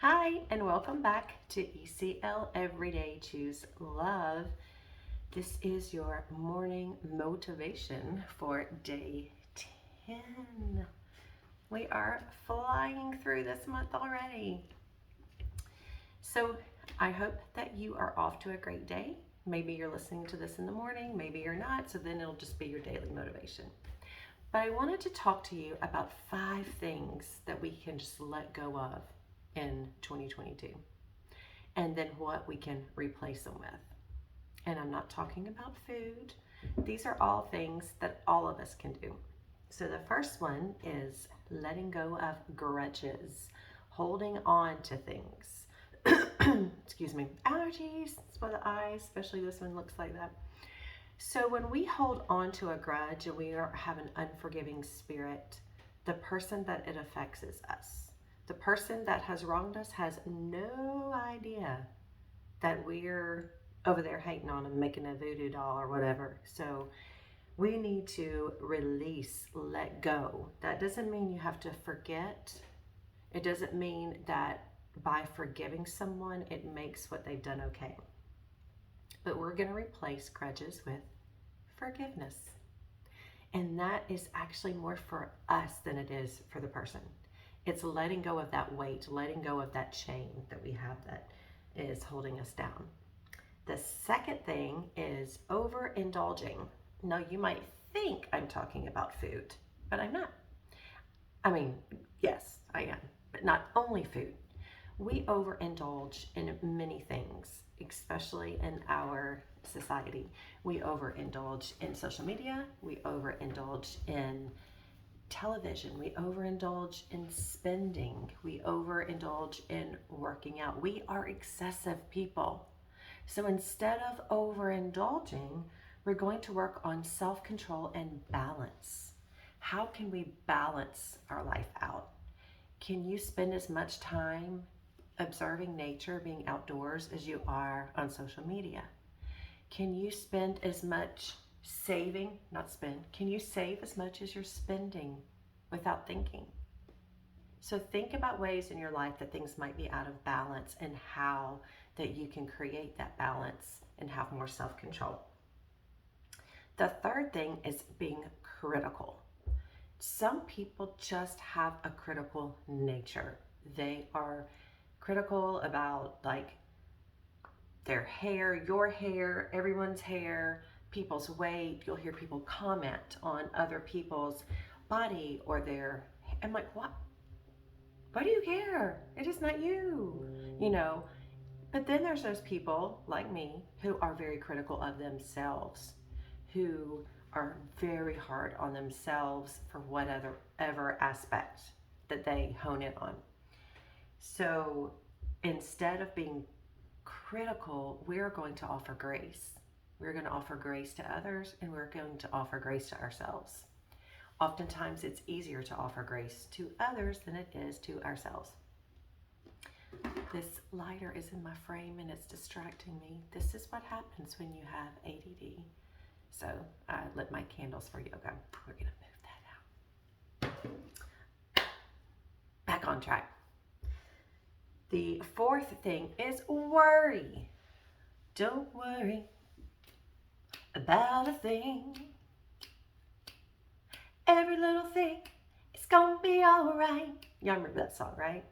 Hi, and welcome back to ECL Everyday Choose Love. This is your morning motivation for day 10. We are flying through this month already. So I hope that you are off to a great day. Maybe you're listening to this in the morning, maybe you're not, so then it'll just be your daily motivation. But I wanted to talk to you about 5 things that we can just let go of in 2022, and then what we can replace them with. And I'm not talking about food. These are all things that all of us can do. So the first one is letting go of grudges, holding on to things. Excuse me, allergies, that's why the eyes, especially this one looks like that. So when we hold on to a grudge and we have an unforgiving spirit, the person that it affects is us. The person that has wronged us has no idea that we're over there hating on them, making a voodoo doll or whatever. So we need to release, let go. That doesn't mean you have to forget. It doesn't mean that by forgiving someone, it makes what they've done okay. But we're going to replace grudges with forgiveness. And that is actually more for us than it is for the person. It's letting go of that weight, letting go of that chain that we have that is holding us down. The second thing is overindulging. Now, you might think I'm talking about food, but I'm not. I mean, yes, I am, but not only food. We overindulge in many things, especially in our society. We overindulge in social media. We overindulge in television. We overindulge in spending. We overindulge in working out. We are excessive people. So instead of overindulging, we're going to work on self-control and balance. How can we balance our life out? Can you spend as much time observing nature, being outdoors, as you are on social media? Can you spend as much saving, not spend, can you save as much as you're spending without thinking? So think about ways in your life that things might be out of balance and how that you can create that balance and have more self-control. The third thing is being critical. Some people just have a critical nature. They are critical about like their hair, your hair, everyone's hair, people's weight. You'll hear people comment on other people's body or their, I'm like, what? Why do you care? It is not you, you know. But then there's those people like me who are very critical of themselves, who are very hard on themselves for whatever aspect that they hone in on. So instead of being critical, we're going to offer grace. We're going to offer grace to others, and we're going to offer grace to ourselves. Oftentimes, it's easier to offer grace to others than it is to ourselves. This lighter is in my frame and it's distracting me. This is what happens when you have ADD. So I lit my candles for yoga. We're going to move that out. Back on track. The fourth thing is worry. Don't worry about a thing. Every little thing is gonna be all right. Y'all remember that song, right?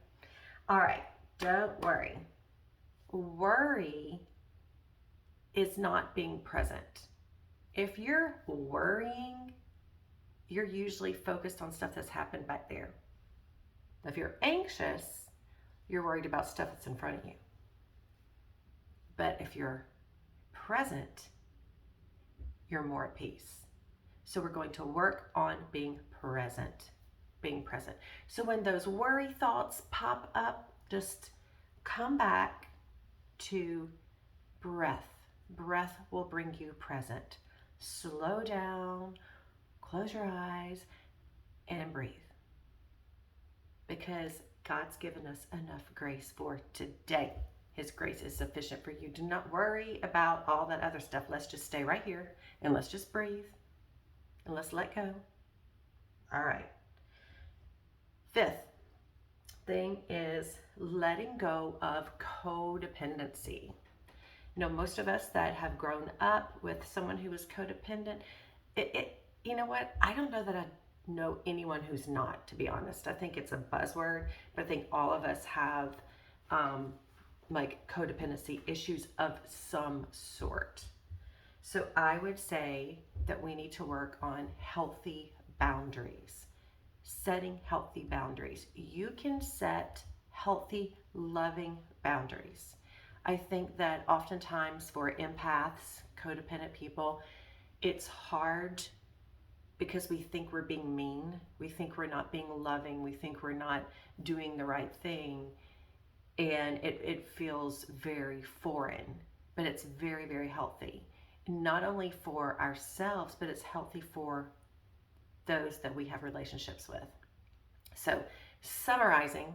All right, don't worry. Worry is not being present. If you're worrying, you're usually focused on stuff that's happened back there. If you're anxious, you're worried about stuff that's in front of you. But if you're present, you're more at peace. So we're going to work on being present. So when those worry thoughts pop up, just come back to breath. Breath will bring you present. Slow down, close your eyes, and breathe. Because God's given us enough grace for today. His grace is sufficient for you. Do not worry about all that other stuff. Let's just stay right here and let's just breathe and let's let go. All right. Fifth, thing is letting go of codependency. Most of us that have grown up with someone who is codependent, you know what? I don't know that I know anyone who's not, to be honest. I think it's a buzzword, but I think all of us have like codependency issues of some sort. So I would say that we need to work on healthy boundaries, setting healthy boundaries. You can set healthy, loving boundaries. I think that oftentimes for empaths, codependent people, it's hard because we think we're being mean. We think we're not being loving. We think we're not doing the right thing. And it feels very foreign, but it's very, very healthy. Not only for ourselves, but it's healthy for those that we have relationships with. So, summarizing,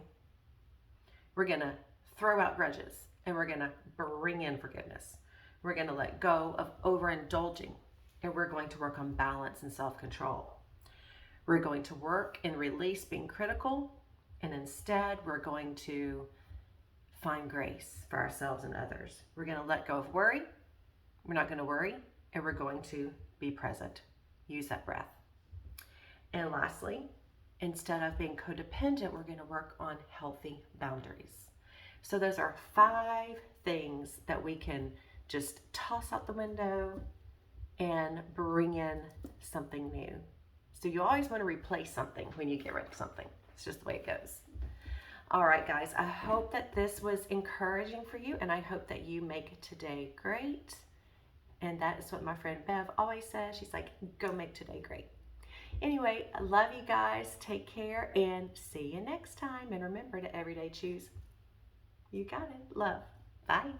we're going to throw out grudges and we're going to bring in forgiveness. We're going to let go of overindulging and we're going to work on balance and self-control. We're going to work and release being critical, and instead we're going to find grace for ourselves and others. We're going to let go of worry. We're not going to worry, and we're going to be present. Use that breath. And lastly, instead of being codependent, we're going to work on healthy boundaries. So those are 5 things that we can just toss out the window and bring in something new. So you always want to replace something when you get rid of something. It's just the way it goes. All right, guys, I hope that this was encouraging for you, and I hope that you make today great. And that is what my friend Bev always says. She's like, go make today great. Anyway, I love you guys. Take care and see you next time. And remember to every day choose. You got it. Love. Bye.